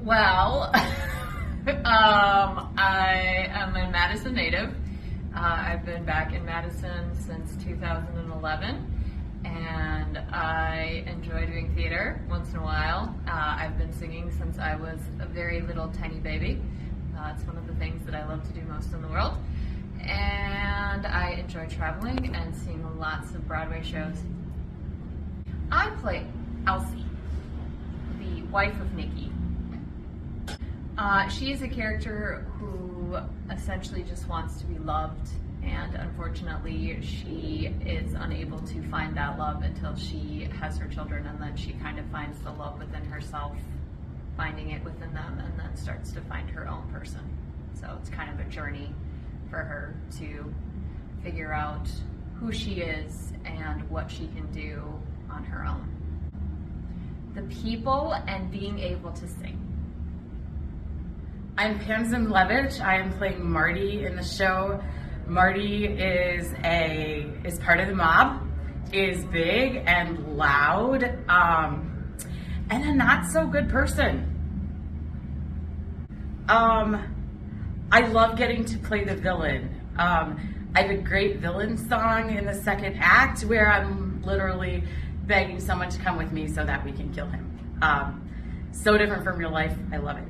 Well, I am a Madison native. I've been back in Madison since 2011, and I enjoy doing theater once in a while. I've been singing since I was a very little tiny baby. It's one of the things that I love to do most in the world. And I enjoy traveling and seeing lots of Broadway shows. I play Elsie, the wife of Nikki. She is a character who essentially just wants to be loved, and unfortunately she is unable to find that love until she has her children, and then she kind of finds the love within herself, finding it within them, and then starts to find her own person. So it's kind of a journey for her to figure out who she is and what she can do on her own. The people and being able to sing. I'm Pam Zimlevich. I am playing Marty in the show. Marty is part of the mob, is big and loud, and a not so good person. I love getting to play the villain. I have a great villain song in the second act where I'm literally begging someone to come with me so that we can kill him. So different from real life. I love it.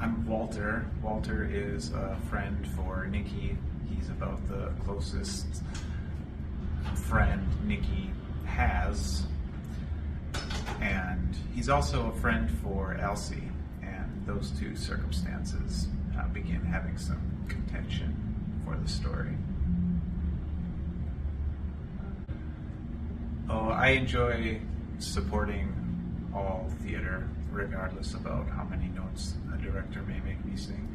I'm Walter. Walter is a friend for Nikki. He's about the closest friend Nikki has. And he's also a friend for Elsie. And those two circumstances begin having some contention for the story. Oh, I enjoy supporting all theater, regardless about how many notes a director may make me sing.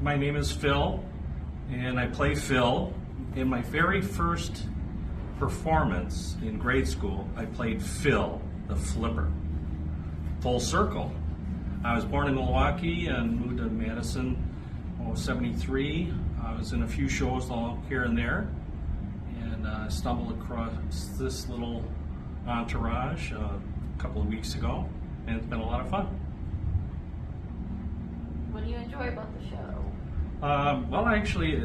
My name is Phil, and I play Phil. In my very first performance in grade school, I played Phil, the flipper. Full circle. I was born in Milwaukee and moved to Madison in 73. I was in a few shows all here and there, and stumbled across this little entourage a couple of weeks ago, and it's been a lot of fun. What do you enjoy about the show? Well, actually,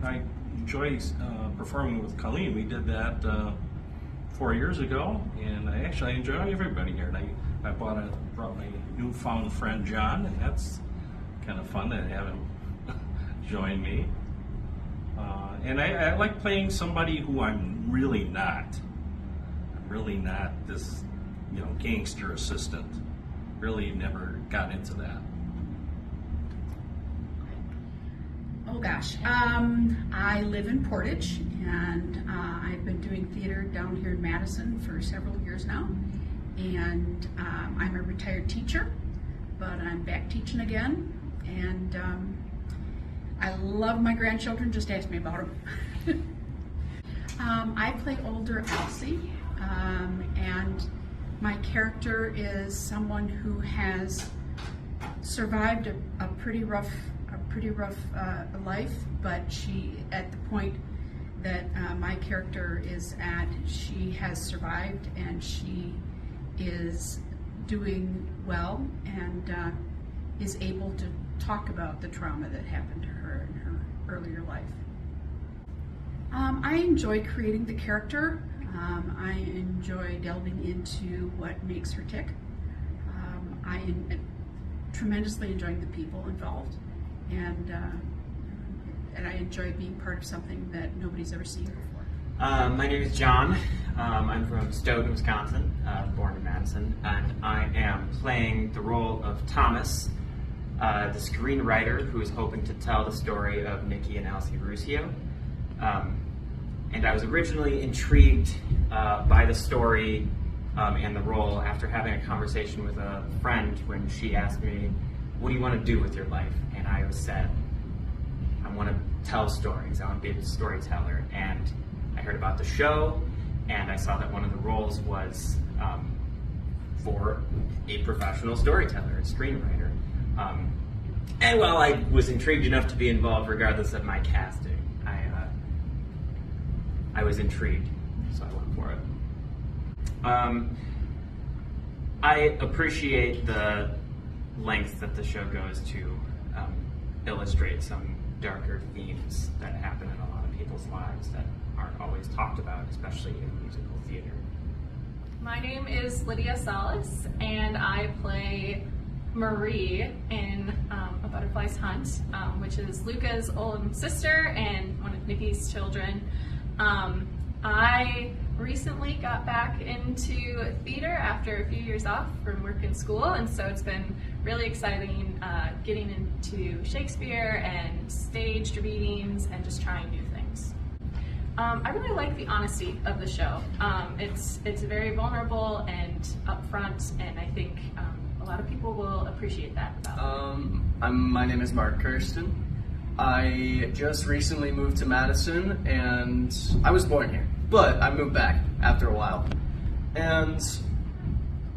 I enjoy performing with Colleen. We did that 4 years ago, and I actually enjoy everybody here. And I brought my newfound friend John, and that's kind of fun to have him join me. And I like playing somebody who I'm really not. I'm really not this, gangster assistant. Really never got into that. Oh gosh, I live in Portage, and I've been doing theater down here in Madison for several years now. And I'm a retired teacher, but I'm back teaching again. And I love my grandchildren, just ask me about them. I play older Elsie, and my character is someone who has survived a pretty rough life, but she, at the point that my character is at, she has survived, and she is doing well, and is able to talk about the trauma that happened to her in her earlier life. I enjoy creating the character. I enjoy delving into what makes her tick. I am tremendously enjoying the people involved, and I enjoy being part of something that nobody's ever seen before. My name is John. I'm from Stoughton, Wisconsin, born in Madison, and I am playing the role of Thomas, the screenwriter who is hoping to tell the story of Nikki and Elsie Ruscio. And I was originally intrigued by the story and the role after having a conversation with a friend when she asked me, "What do you want to do with your life?" And I said, "I want to tell stories. I want to be a storyteller." And I heard about the show, and I saw that one of the roles was for a professional storyteller, a screenwriter. And while I was intrigued enough to be involved regardless of my casting, I was intrigued. so I went for it. I appreciate the length that the show goes to illustrate some darker themes that happen in a lot of people's lives that aren't always talked about, especially in musical theater. My name is Lydia Salas, and I play Marie in A Butterfly's Hunt, which is Luca's older sister and one of Nikki's children. I recently got back into theater after a few years off from work and school, and so it's been really exciting getting into Shakespeare and staged readings and just trying new things. I really like the honesty of the show. It's very vulnerable and upfront, and I think a lot of people will appreciate that about it. My name is Mark Kirsten. I just recently moved to Madison, and I was born here, but I moved back after a while. And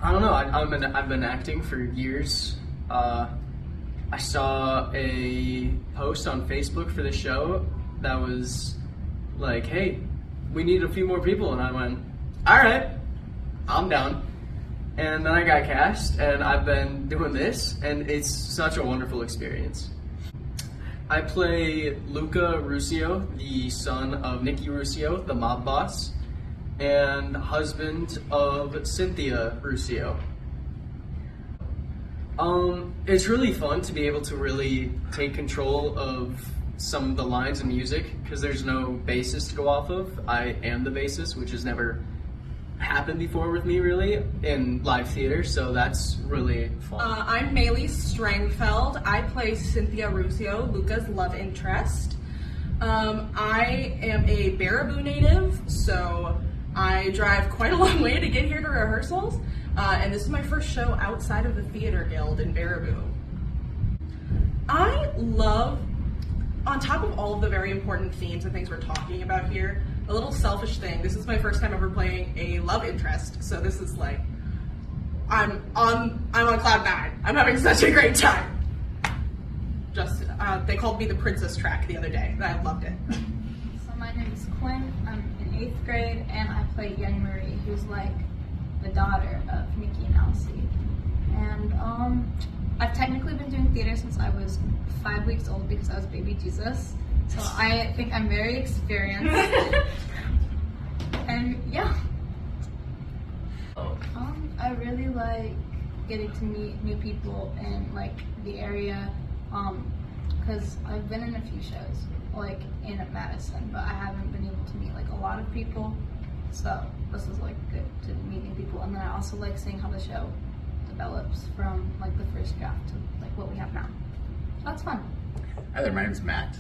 I don't know, I've been acting for years. I saw a post on Facebook for the show that was like, hey, we need a few more people, and I went, all right, I'm down. And then I got cast, and I've been doing this, and it's such a wonderful experience. I play Luca Ruscio, the son of Nikki Ruscio, the mob boss, and husband of Cynthia Ruscio. It's really fun to be able to really take control of some of the lines of music, because there's no bassist to go off of. I am the bassist, which has never happened before with me really in live theater, so that's really fun. I'm Maylee Strangfeld. I play Cynthia Ruscio, Luca's love interest. I am a Baraboo native, so I drive quite a long way to get here to rehearsals, and this is my first show outside of the Theater Guild in Baraboo. I love, on top of all of the very important themes and things we're talking about here, a little selfish thing. This is my first time ever playing a love interest, so this is like, I'm on cloud nine. I'm having such a great time. Just, they called me the princess track the other day, and I loved it. So my name is Quinn. I'm in 8th grade, and I play young Marie, who's like the daughter of Nikki and Elsie. And I've technically been doing theater since I was 5 weeks old because I was baby Jesus. So I think I'm very experienced. And yeah. I really like getting to meet new people in like the area, because I've been in a few shows like in Madison, but I haven't been able to meet like a lot of people. So this is like good to meet new people, and then I also like seeing how the show develops from like the first draft to like what we have now. That's fun. Hi there, my name is Matt.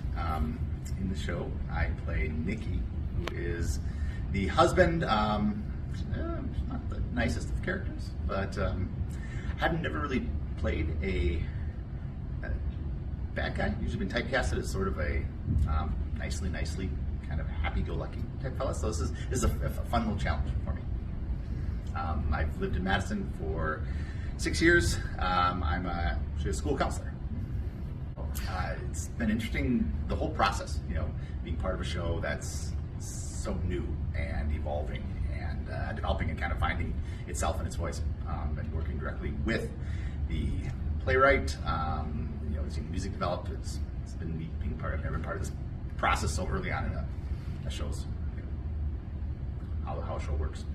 In the show, I play Nikki, who is the husband. Not the nicest of characters, but hadn't never really played a bad guy. Usually been typecasted as sort of a nicely kind of happy-go-lucky type fella. So this is a fun little challenge for me. I've lived in Madison for 6 years. I'm actually a school counselor. It's been interesting, the whole process, being part of a show that's so new and evolving and developing and kind of finding itself and its voice, and working directly with the playwright, seeing music develop. It's been neat being part of it. I've been part of this process so early on in a show's, how a show works.